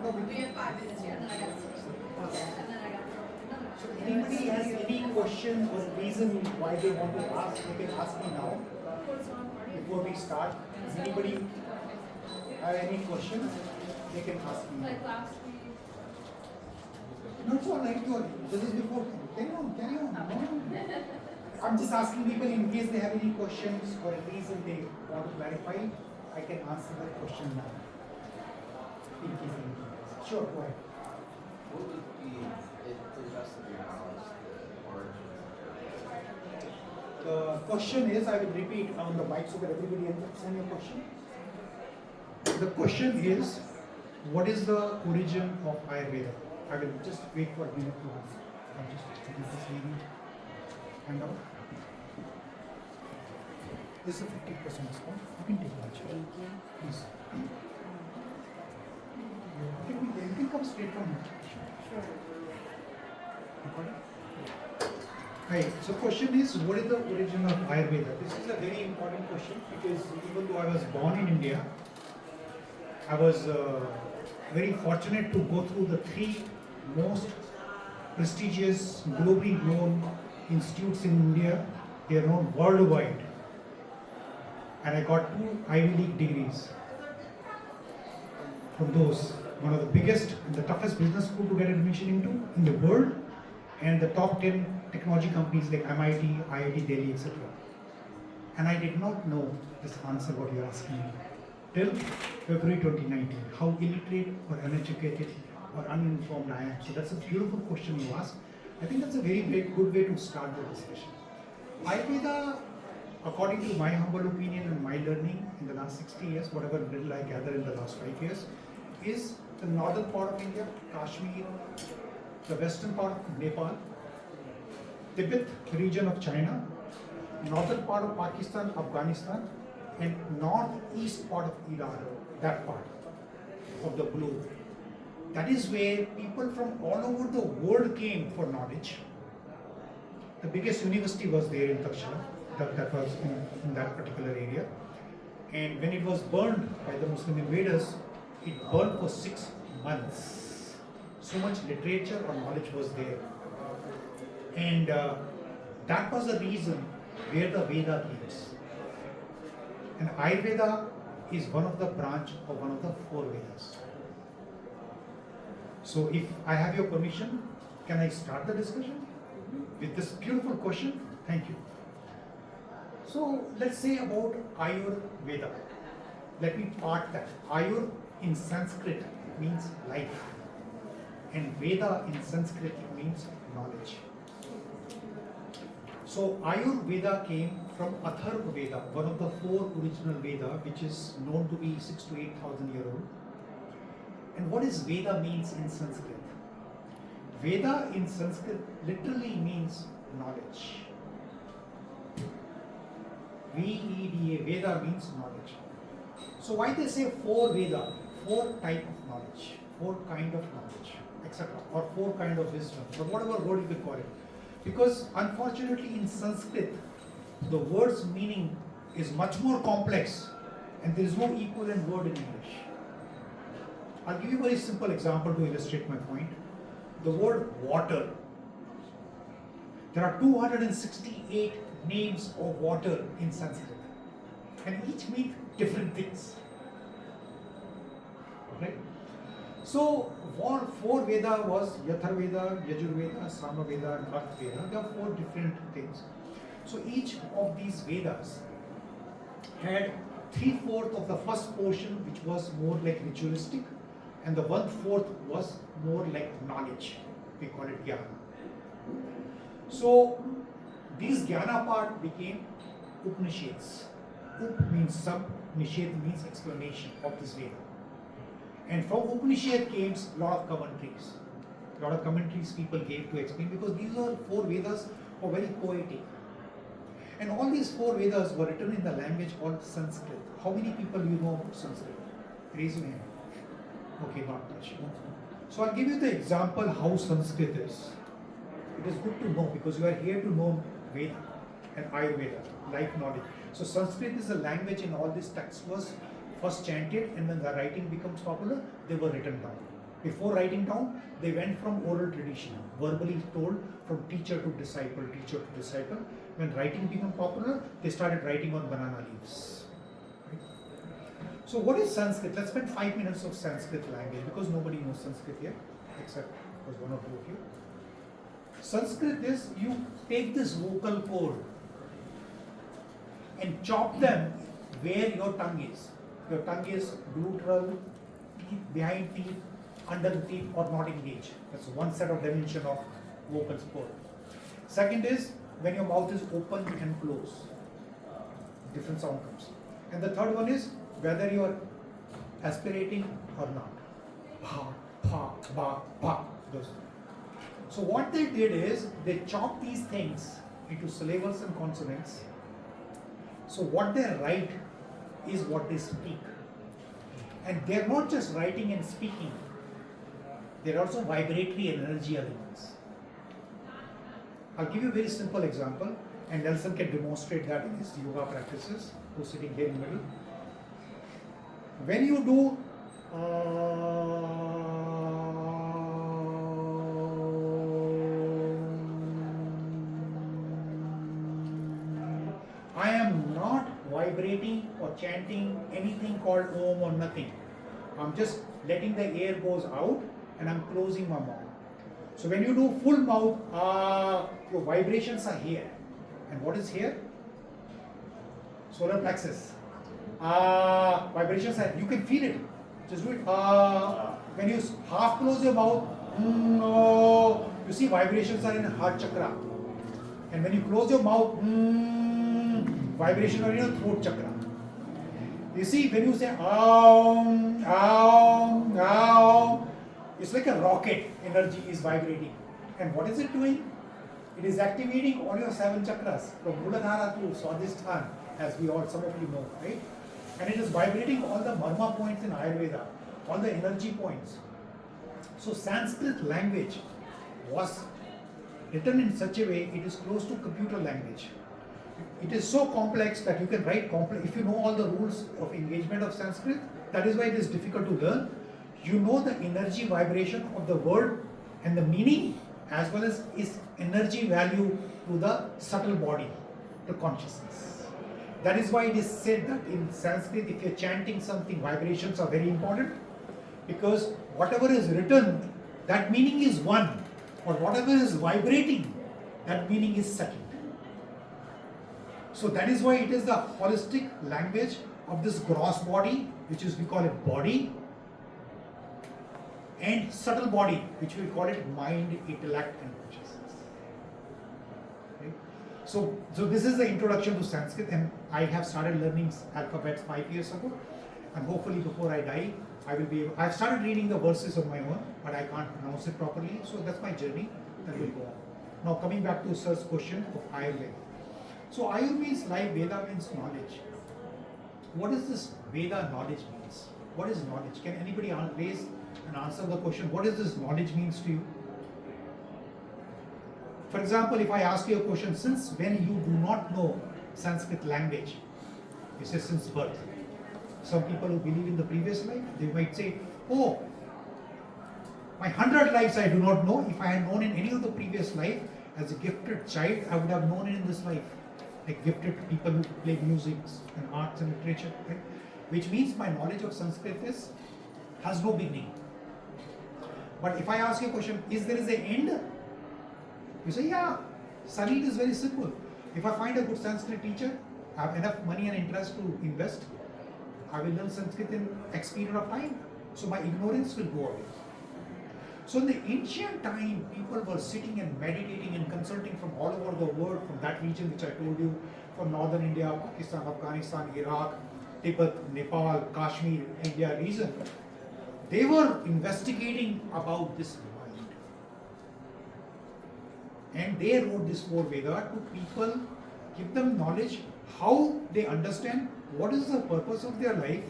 No, We have 5 minutes here, and then I got So anybody has any question or reason why they want to ask, they can ask me now. Before we start, does anybody have any questions? They can ask me. like last week. No, it's all right. This is before. Carry on. No. I'm just asking people in case they have any questions or a reason they want to clarify. I can answer that question now. In case anything else. Sure, go ahead. What would be, to the best of your knowledge, the origin of The question is, I will repeat on the mic so that everybody understands your question. The question is, what is the origin of Ayurveda? I will just wait for a minute to answer. I'll just give this lady hand out. This is a 50% discount. You can take lunch. Please. You can come straight from here. Sure. Hi. So question is, what is the origin of Ayurveda? This is a very important question because even though I was born in India, I was very fortunate to go through the 3 most prestigious, globally known institutes in India. They are known worldwide. And I got 2 Ivy League degrees from those. One of the biggest and the toughest business school to get admission into in the world, and the top 10 technology companies like MIT, IIT Delhi, etc. And I did not know this answer what you are asking me till February 2019, how illiterate or uneducated or uninformed I am. So that's a beautiful question you asked. I think that's a very good way to start the discussion. Ayurveda, according to my humble opinion and my learning in the last 60 years, whatever little I gathered in the last 5 years, is the northern part of India, Kashmir, the western part of Nepal, Tibet region of China, northern part of Pakistan, Afghanistan, and northeast part of Iran, that part of the globe. That is where people from all over the world came for knowledge. The biggest university was there in Takshila, that was in that particular area. And when it was burned by the Muslim invaders, it burned for 6 months. So much literature or knowledge was there. And that was the reason where the Veda comes. And Ayurveda is one of the branch of one of the 4 Vedas. So if I have your permission, can I start the discussion with this beautiful question? Thank you. So let's say about Ayurveda. Let me part that. Ayur in Sanskrit means life, and Veda in Sanskrit means knowledge. So Ayurveda came from Atharva Veda, one of the 4 original Veda, which is known to be 6,000 to 8,000 years old. And what is Veda means in Sanskrit? Veda in Sanskrit literally means knowledge. V-E-D-A, Veda means knowledge. So why they say 4 Veda? 4 type of knowledge, 4 kind of knowledge, etc. Or 4 kind of wisdom, or whatever word you can call it. Because unfortunately in Sanskrit, the word's meaning is much more complex, and there is no equivalent word in English. I'll give you a very simple example to illustrate my point. The word water. There are 268 names of water in Sanskrit, and each mean different things. Right? So, 4 Veda was Yatharveda, Yajurveda, Samaveda, and Arthveda. There are 4 different things. So each of these Vedas had 3/4 of the first portion, which was more like ritualistic, and the 1/4 was more like knowledge. We call it Jnana. So these Jnana part became Upanishads. Up means sub, Nishad means explanation of this Veda. And from Upanishad came a lot of commentaries. A lot of commentaries people gave to explain, because these are 4 Vedas are very poetic. And all these 4 Vedas were written in the language called Sanskrit. How many people you know about Sanskrit? Raise your hand. Okay, not much. So I'll give you the example how Sanskrit is. It is good to know because you are here to know Veda and Ayurveda, life knowledge. So Sanskrit is a language, and all this text was first chanted, and when the writing becomes popular, they were written down. Before writing down, they went from oral tradition, verbally told from teacher to disciple, teacher to disciple. When writing became popular, they started writing on banana leaves. Right? So what is Sanskrit? Let's spend 5 minutes of Sanskrit language because nobody knows Sanskrit here, except was one or two of you. Sanskrit is you take this vocal cord and chop them where your tongue is. Your tongue is gluteal, teeth, behind teeth, under the teeth or not engaged. That's one set of dimension of vocal cord. Second is when your mouth is open and closed. Different sound comes. And the third one is whether you are aspirating or not. Pa, pa, ba, pa. Those. So what they did is they chopped these things into syllables and consonants. So what they write is what they speak. And they're not just writing and speaking. They're also vibratory energy elements. I'll give you a very simple example, and Nelson can demonstrate that in his yoga practices, who's sitting here in the middle. When you do I am not vibrating or chanting anything called Om or nothing. I'm just letting the air goes out and I'm closing my mouth. So when you do full mouth, your vibrations are here. And what is here? Solar plexus. Vibrations are, you can feel it. Just do it. When you half close your mouth, you see vibrations are in heart chakra. And when you close your mouth, vibrations are in your throat chakra. You see, when you say aum, aum, aum, it's like a rocket, energy is vibrating. And what is it doing? It is activating all your 7 chakras, from Muladhara to Swaasthya, as we all, some of you know, right? And it is vibrating all the marma points in Ayurveda, all the energy points. So Sanskrit language was written in such a way, it is close to computer language. It is so complex that you can write complex. If you know all the rules of engagement of Sanskrit, that is why it is difficult to learn. You know the energy vibration of the word and the meaning, as well as its energy value to the subtle body, to consciousness. That is why it is said that in Sanskrit, if you are chanting something, vibrations are very important, because whatever is written, that meaning is one, or whatever is vibrating, that meaning is second. So that is why it is the holistic language of this gross body, which is, we call it body, and subtle body, which we call it mind, intellect, and consciousness. Okay? So this is the introduction to Sanskrit, and I have started learning alphabets 5 years ago, and hopefully before I die, I will be able. I've started reading the verses on my own, but I can't pronounce it properly. So that's my journey that will go on. Now coming back to Sir's question of Ayurveda. So Ayur means life, Veda means knowledge. What is this Veda knowledge means? What is knowledge? Can anybody raise and answer the question, what does this knowledge means to you? For example, if I ask you a question, since when you do not know Sanskrit language, you say since birth. Some people who believe in the previous life, they might say, oh, my 100 lives I do not know. If I had known in any of the previous life, as a gifted child, I would have known it in this life. Like gifted people who play music and arts and literature, right? Which means my knowledge of Sanskrit has no beginning. But if I ask you a question, is there an end? You say, yeah. Sunil, is very simple. If I find a good Sanskrit teacher, I have enough money and interest to invest, I will learn Sanskrit in X period of time. So my ignorance will go away. So in the ancient time, people were sitting and meditating and consulting from all over the world, from that region which I told you, from northern India, Pakistan, Afghanistan, Iraq, Tibet, Nepal, Kashmir, India region. They were investigating about this mind. And they wrote this 4 Veda to people, give them knowledge, how they understand what is the purpose of their life,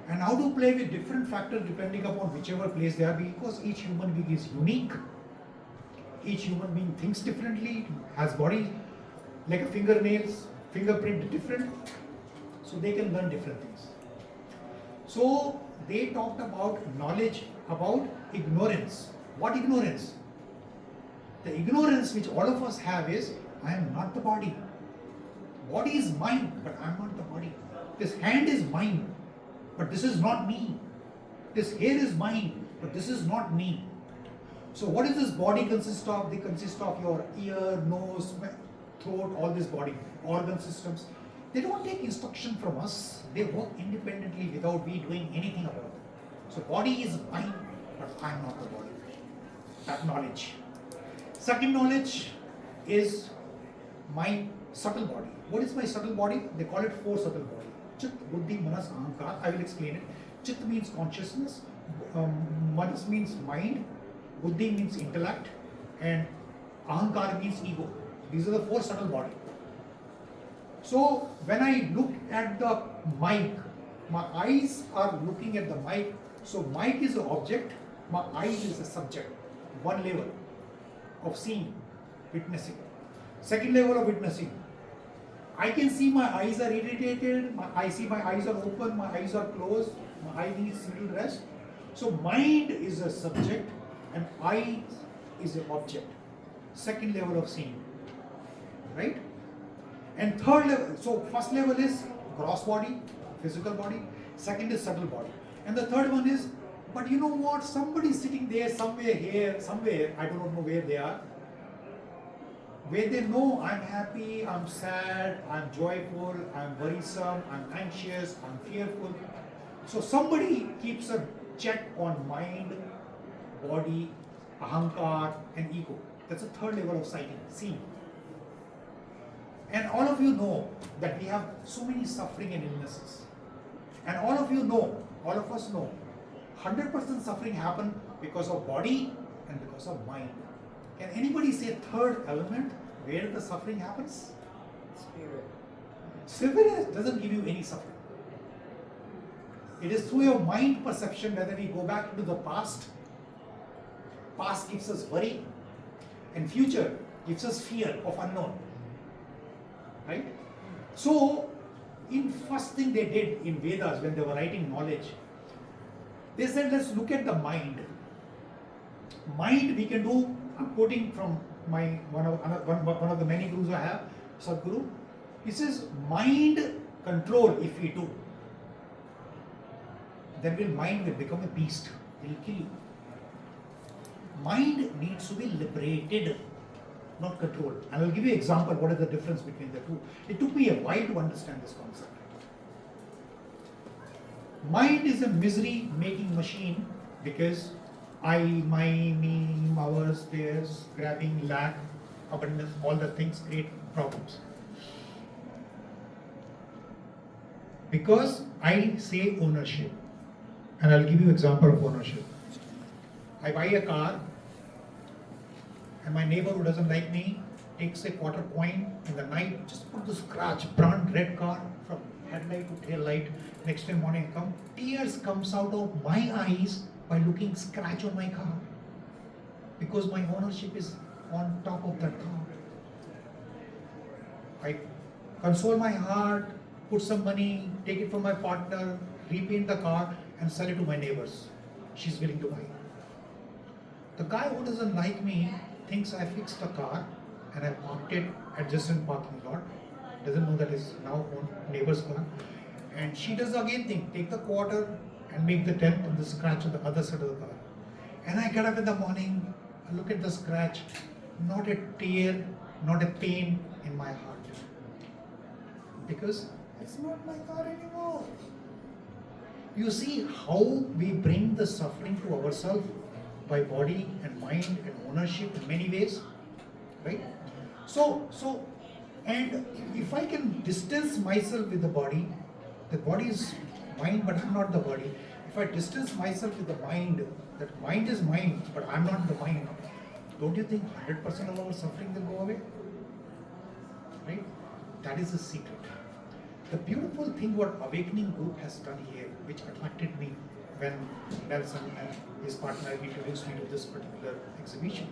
and how to play with different factors depending upon whichever place they are, because each human being is unique. Each human being thinks differently, has body like a fingernails, fingerprint different, so they can learn different things. So they talked about knowledge, about ignorance. What ignorance? The ignorance which all of us have is, I am not the body. Body is mine, but I am not the body. This hand is mine, but this is not me. This hair is mine, but this is not me. So what does this body consist of? They consist of your ear, nose, throat, all this body, organ systems. They don't take instruction from us. They work independently without we doing anything about it. So body is mine, but I am not the body. That knowledge. Second knowledge is my subtle body. What is my subtle body? They call it four subtle body. Chit, Buddhi, Manas, Ahankar. I will explain it. Chit means consciousness. Manas means mind. Buddhi means intellect. And Ahankar means ego. These are the four subtle body. So when I look at the mic, my eyes are looking at the mic. So mic is the object, my eyes is the subject. One level of seeing, witnessing. Second level of witnessing. I can see my eyes are irritated, I see my eyes are open, my eyes are closed, my eye needs little rest. So mind is a subject and eye is an object. Second level of seeing. Right? And third level, so first level is gross body, physical body. Second is subtle body. And the third one is, but you know what, somebody sitting there somewhere here, somewhere, I don't know where they are, where they know I'm happy, I'm sad, I'm joyful, I'm worrisome, I'm anxious, I'm fearful. So somebody keeps a check on mind, body, ahankar and ego. That's the third level of sighting, seeing. And all of you know that we have so many suffering and illnesses. And all of you know, all of us know, 100% suffering happen because of body and because of mind. Can anybody say third element where the suffering happens? Spirit. Spirit doesn't give you any suffering. It is through your mind perception whether we go back into the past. Past gives us worry and future gives us fear of unknown. Right? So, in first thing they did in Vedas when they were writing knowledge, they said let's look at the mind. Mind we can do, I'm quoting from my one of the many gurus I have, Sadguru. He says mind control if we do, then mind will become a beast, it will kill you. Mind needs to be liberated, not controlled. And I'll give you an example what is the difference between the two. It took me a while to understand this concept. Mind is a misery making machine because I, my, me, ours, theirs, grabbing, lack, abundance, all the things create problems. Because I say ownership. And I'll give you example of ownership. I buy a car and my neighbor who doesn't like me takes a quarter coin in the night, just put the scratch, brand red car from headlight to tail light. Next day morning come, tears comes out of my eyes by looking scratch on my car. Because my ownership is on top of that car. I console my heart, put some money, take it from my partner, repaint the car and sell it to my neighbors. She's willing to buy. The guy who doesn't like me thinks I fixed the car and I parked it adjacent parking lot. Doesn't know that is now on neighbor's car. And she does the again thing, take the quarter and make the dent and the scratch on the other side of the car. And I get up in the morning, I look at the scratch, not a tear, not a pain in my heart. Because it's not my car anymore. You see how we bring the suffering to ourselves by body and mind and ownership in many ways, right? So, and if I can distance myself with the body is mine, but I'm not the body. If I distance myself with the mind, that mind is mine, but I'm not the mind, don't you think 100% of our suffering will go away? Right? That is the secret. The beautiful thing what Awakening Group has done here, which attracted me when Nelson and his partner introduced me to this particular exhibition.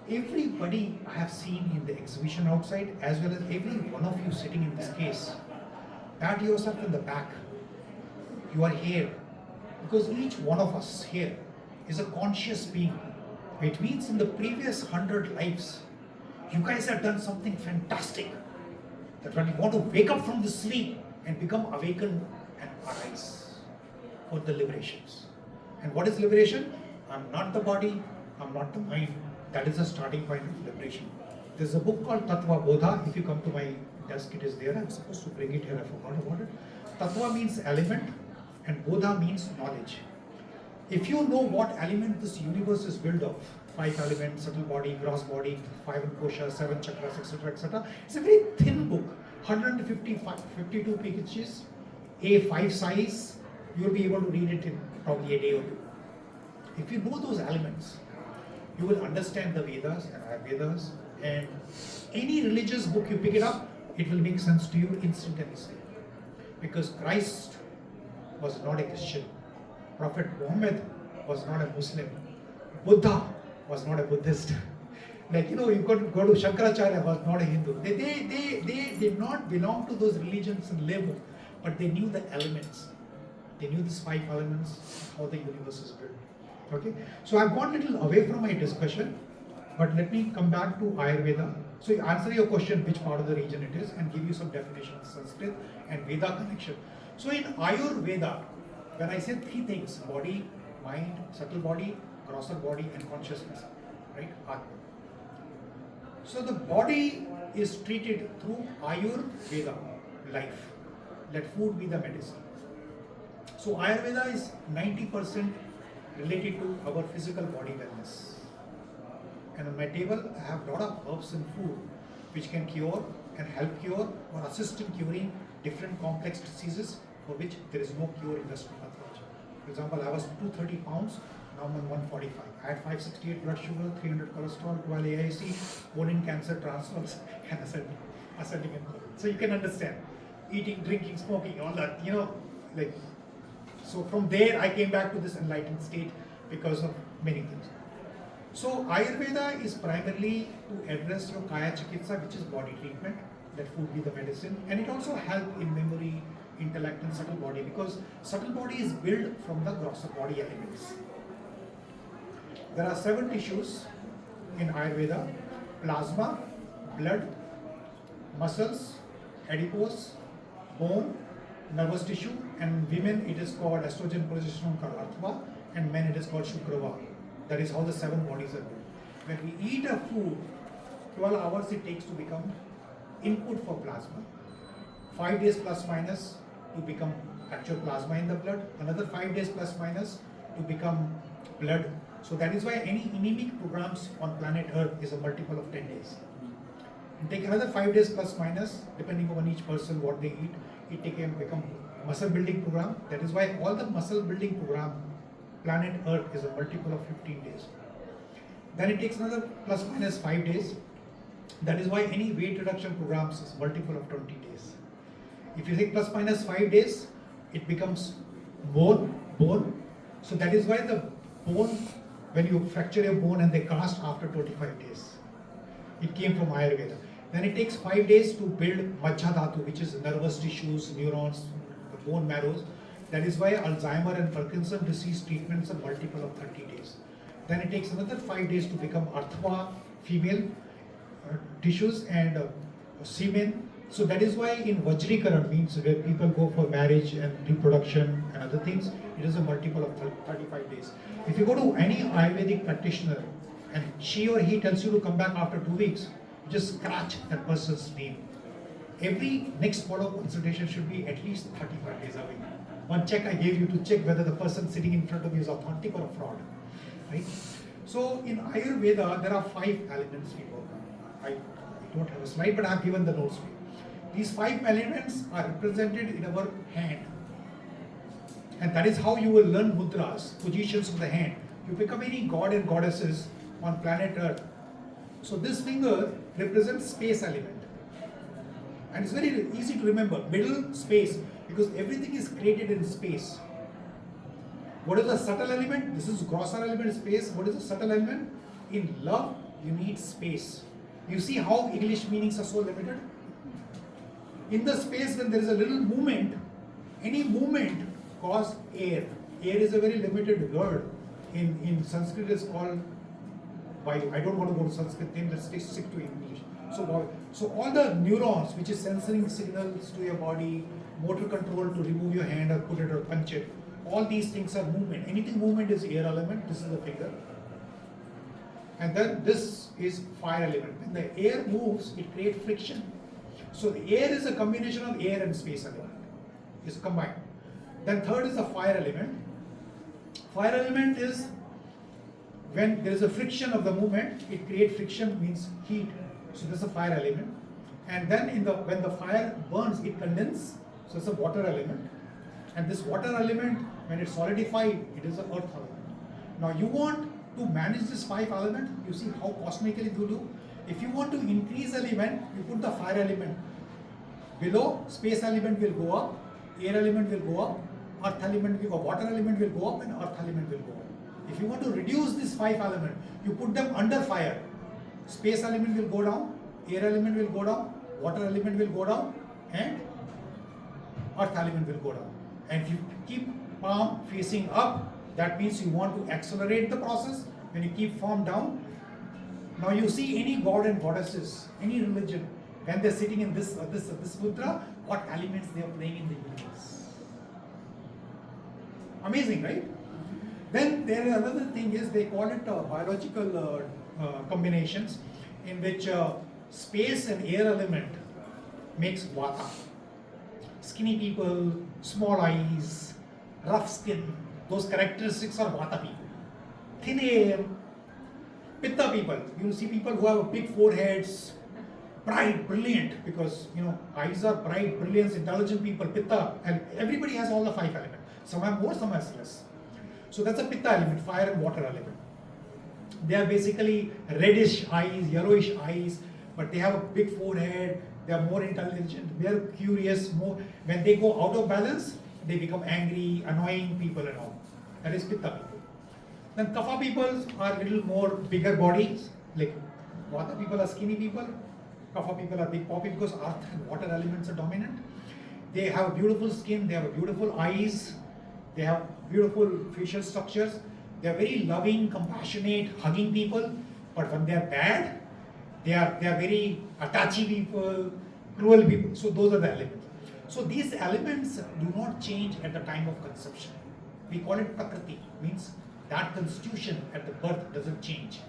Everybody I have seen in the exhibition outside, as well as every one of you sitting in this case, pat yourself in the back. You are here. Because each one of us here is a conscious being. It means in the previous 100 lives, you guys have done something fantastic. That when you want to wake up from the sleep and become awakened and arise for the liberations. And what is liberation? I'm not the body, I'm not the mind. That is the starting point of liberation. There's a book called Tattva Bodha. If you come to my desk, it is there. I'm supposed to bring it here, I forgot about it. Tattva means element and Bodha means knowledge. If you know what element this universe is built of, 5 elements, subtle body, gross body, 5 koshas, 7 chakras, etc., etc. It's a very thin book, 152 pages, A5 size. You will be able to read it in probably a day or two. If you know those elements, you will understand the Vedas and Ayurvedas, and any religious book you pick it up, it will make sense to you instantaneously. Because Christ was not a Christian. Prophet Muhammad was not a Muslim. Buddha was not a Buddhist. Like, you could go to Shankaracharya, was not a Hindu. They did not belong to those religions and live, but they knew the elements. They knew these 5 elements, how the universe is built. Okay, so I've gone a little away from my discussion, but let me come back to Ayurveda. So answer your question, which part of the region it is, and give you some definitions, Sanskrit and Veda connection. So in Ayurveda, when I say 3 things, body, mind, subtle body, grosser body, and consciousness, right? Atma. So the body is treated through Ayurveda, life. Let food be the medicine. So Ayurveda is 90% related to our physical body wellness. And on my table, I have a lot of herbs and food which can cure and help cure or assist in curing different complex diseases for which there is no cure in Western pathology. For example, I was 230 pounds, now I'm on 145. I had 568 blood sugar, 300 cholesterol, 12 AIC, colon cancer, transfers, and ascending and colon. So you can understand, eating, drinking, smoking, all that, So from there, I came back to this enlightened state because of many things. So Ayurveda is primarily to address your Kaya Chikitsa, which is body treatment, let food be the medicine, and it also helps in memory, intellect, and subtle body, because subtle body is built from the grosser body elements. There are 7 tissues in Ayurveda: plasma, blood, muscles, adipose, bone, nervous tissue, and women it is called estrogen, progesterone, called Artva, and men it is called Shukrava. That is how the 7 bodies are built. When we eat a food, 12 hours it takes to become input for plasma. 5 days plus minus to become actual plasma in the blood. Another 5 days plus minus to become blood. So that is why any anemic programs on planet Earth is a multiple of 10 days. And take another 5 days plus minus, depending on each person what they eat, it can become muscle building program. That is why all the muscle building program planet Earth is a multiple of 15 days. Then it takes another plus minus 5 days. That is why any weight reduction programs is multiple of 20 days. If you take plus minus 5 days, it becomes bone. So that is why the bone, when you fracture your bone and they cast after 25 days. It came from Ayurveda. Then it takes 5 days to build Majja Dhatu, which is nervous tissues, neurons, the bone marrows. That is why Alzheimer and Parkinson disease treatments are multiple of 30 days. Then it takes another 5 days to become Arthva, female tissues, and semen. So that is why in Vajrikaran, means where people go for marriage and reproduction and other things, it is a multiple of 35 days. If you go to any Ayurvedic practitioner and she or he tells you to come back after 2 weeks, just scratch that person's name. Every next follow-up consultation should be at least 35 days away. One check I gave you to check whether the person sitting in front of you is authentic or a fraud. Right? So in Ayurveda, there are 5 elements we work on. I don't have a slide, but I have given the notes for you. These 5 elements are represented in our hand. And that is how you will learn mudras, positions of the hand. You become any god and goddesses on planet Earth. So this finger represents space element. And it's very easy to remember, middle space, because everything is created in space. What is the subtle element? This is grosser element, space. What is the subtle element? In love, you need space. You see how English meanings are so limited? In the space, when there is a little movement, any movement causes air. air is a very limited word. In Sanskrit it's called vayu. I don't want to go to Sanskrit name, let's stick to English. So all the neurons which is sensing signals to your body, motor control to remove your hand or put it or punch it, all these things are movement. Anything movement is air element, this is the finger. And then this is fire element. When the air moves, it creates friction. So the air is a combination of air and space element. It's combined. Then third is the fire element. Fire element is when there is a friction of the movement, it creates friction, means heat. So this is a fire element. And then when the fire burns, it condenses. So it's a water element. And this water element, when it's solidified, it is an earth element. Now you want to manage this 5 element, you see how cosmically you do. If you want to increase element, you put the fire element below, space element will go up, air element will go up, earth element will go up, water element will go up, and earth element will go up. If you want to reduce this 5 element, you put them under fire. Space element will go down, air element will go down, water element will go down, and earth element will go down. And if you keep palm facing up, that means you want to accelerate the process. When you keep palm down, now you see any god and goddesses, any religion, when they're sitting in this mudra, what elements they are playing in the universe. Amazing, right? Then there is another thing is they call it biological combinations in which space and air element makes vata. Skinny people, small eyes, rough skin, those characteristics are vata people. Thin air, pitta people. You see people who have big foreheads, bright, brilliant, because eyes are bright, brilliant, intelligent people, pitta, and everybody has all the 5 elements. Some have more, some have less. So that's a pitta element, fire and water element. They are basically reddish eyes, yellowish eyes, but they have a big forehead, they are more intelligent, they are curious, more. When they go out of balance, they become angry, annoying people and all. That is pitta people. Then kapha people are little more bigger bodies, like vata people are skinny people, kapha people are big poppy because earth and water elements are dominant. They have beautiful skin, they have beautiful eyes, they have beautiful facial structures, they are very loving, compassionate, hugging people, but when they are bad, they are very attachy people, cruel people. So those are the elements. So these elements do not change at the time of conception. We call it prakriti, means that constitution at the birth doesn't change.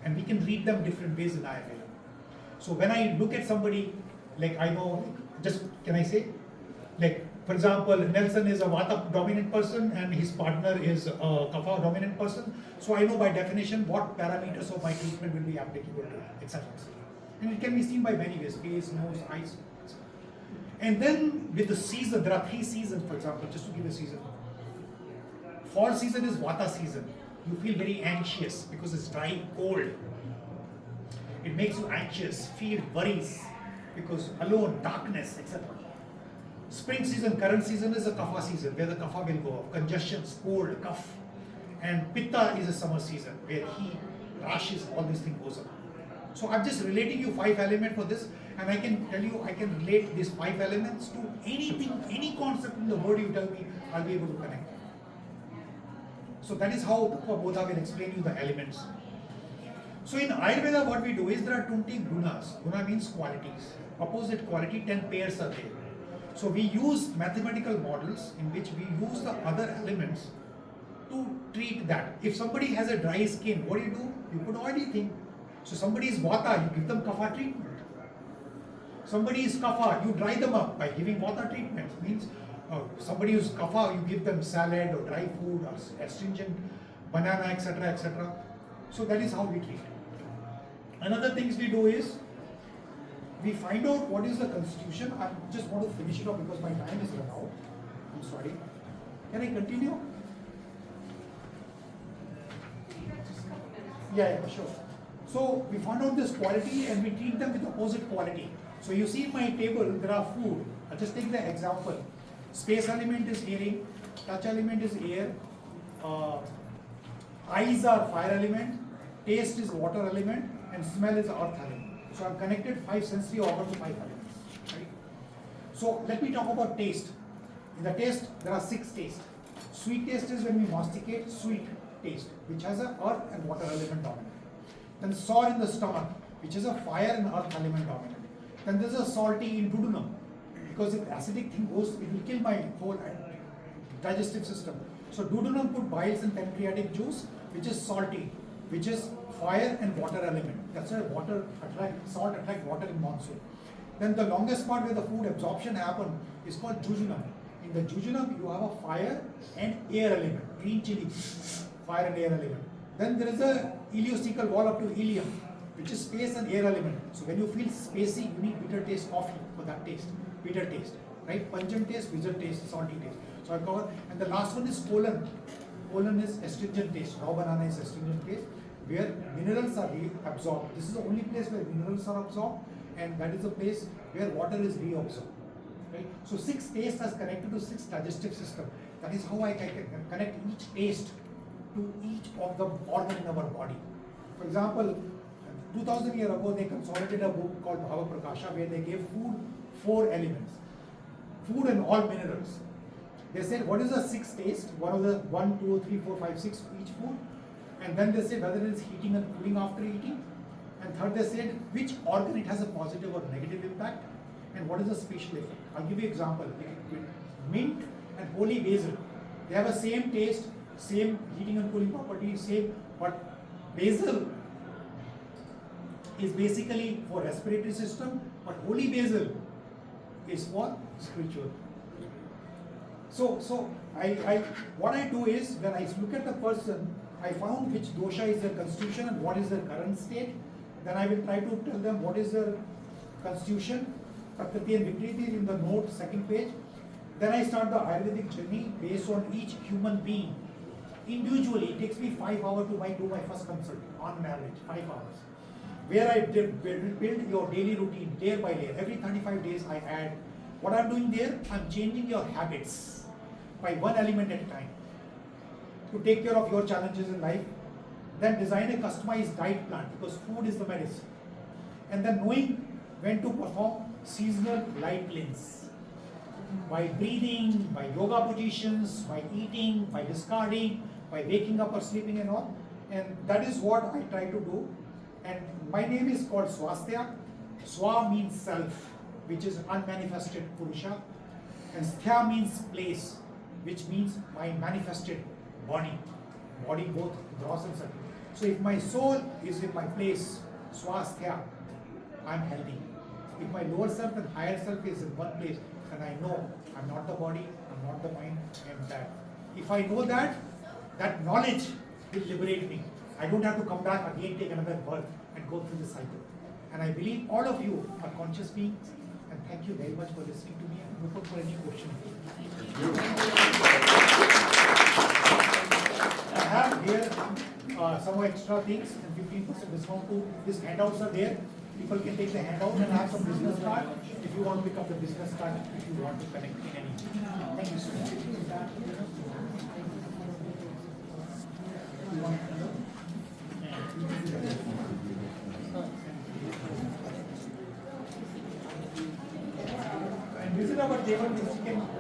And we can read them different ways in Ayurveda. So when I look at somebody, like I know, just can I say, like for example, Nelson is a vata dominant person and his partner is a kapha dominant person. So I know by definition what parameters of my treatment will be applicable to, etc. And it can be seen by many ways, face, nose, eyes. And then with the season, there are 3 seasons, for example, just to give a season. Fall season is vata season. You feel very anxious because it's dry, cold. It makes you anxious, feel worries because alone, darkness, etc. Spring season, current season is a kapha season where the kapha will go up. Congestions, cold, cough. And pitta is a summer season where heat, rashes, all these things goes up. So I'm just relating you 5 elements for this, and I can tell you, I can relate these 5 elements to anything, any concept in the word you tell me, I'll be able to connect. So that is how Tattva Bodha will explain you the elements. So in Ayurveda, what we do is there are 20 gunas. Guna means qualities. Opposite quality, 10 pairs are there. So we use mathematical models in which we use the other elements to treat that. If somebody has a dry skin, what do? You put oily thing. So somebody is vata, you give them kapha treatment. Somebody is kapha, you dry them up by giving vata treatment. Means somebody who's kapha, you give them salad or dry food or astringent, banana, etc., etc. So that is how we treat. Another things we do is we find out what is the constitution. I just want to finish it off because my time is run out. I'm sorry. Can I continue? Yeah, sure. So we found out this quality and we treat them with opposite quality. So you see in my table, there are food. I'll just take the example. Space element is hearing, touch element is air, eyes are fire element, taste is water element, and smell is earth element. So I've connected 5 sensory organs to 5 elements. Right? So let me talk about taste. In the taste, there are 6 tastes. Sweet taste is when we masticate sweet taste, which has a earth and water element dominant. Then sour in the stomach, which is a fire and earth element dominant. Then there's a salty in duodenum, because if acidic thing goes, it will kill my whole digestive system. So duodenum put biles and pancreatic juice, which is salty, which is fire and water element. That's why salt attract water in monsoon. Then the longest part where the food absorption happen is called jejunum. In the jejunum, you have a fire and air element, green chili, fire and air element. Then there is a ileocecal wall up to ileum, which is space and air element. So when you feel spacey, you need bitter taste coffee for that taste, bitter taste, right? Pungent taste, bitter taste, salty taste. So I cover, and the last one is colon. Colon is astringent taste. Raw banana is astringent taste, where minerals are reabsorbed. This is the only place where minerals are absorbed, and that is the place where water is reabsorbed. Right? So 6 tastes are connected to 6 digestive system. That is how I can connect each taste to each of the organ in our body. For example, 2000 years ago, they consolidated a book called Bhava Prakasha, where they gave food 4 elements. Food and all minerals. They said, what is the 6 taste? One of the 1, 2, 3, 4, 5, 6 each food. And then they say whether it is heating and cooling after eating. And third, they said which organ it has a positive or negative impact, and what is the special effect. I'll give you an example. Mint and holy basil, they have the same taste, same heating and cooling properties, same, but basil is basically for respiratory system, but holy basil is for spiritual. So what I do is, when I look at the person, I found which dosha is their constitution and what is their current state. Then I will try to tell them what is their constitution, Prakriti and Vikriti in the note, 2nd page. Then I start the Ayurvedic journey based on each human being. Individually, it takes me 5 hours to do my first consult, on an average, 5 hours. Where I build your daily routine, layer by layer. Every 35 days I add. What I'm doing there, I'm changing your habits by 1 element at a time to take care of your challenges in life. Then design a customized diet plan, because food is the medicine. And then knowing when to perform seasonal light cleanse. By breathing, by yoga positions, by eating, by discarding, by waking up or sleeping and all. And that is what I try to do. And my name is called Swaasthya. Swa means self, which is unmanifested Purusha. And Sthya means place, which means my manifested body. Body both gross and subtle. So if my soul is in my place, Swaasthya, I'm healthy. If my lower self and higher self is in one place, then I know I'm not the body, I'm not the mind, I'm that. If I know that, that knowledge will liberate me. I don't have to come back again, take another birth and go through the cycle. And I believe all of you are conscious beings, and thank you very much for listening to me, and I'm open for any question. I have here some extra things and 15% discount to these handouts are there. People can take the handout and have some business card if you want to pick up the business card, if you want to connect in any. Thank you so much. And visit our table, you can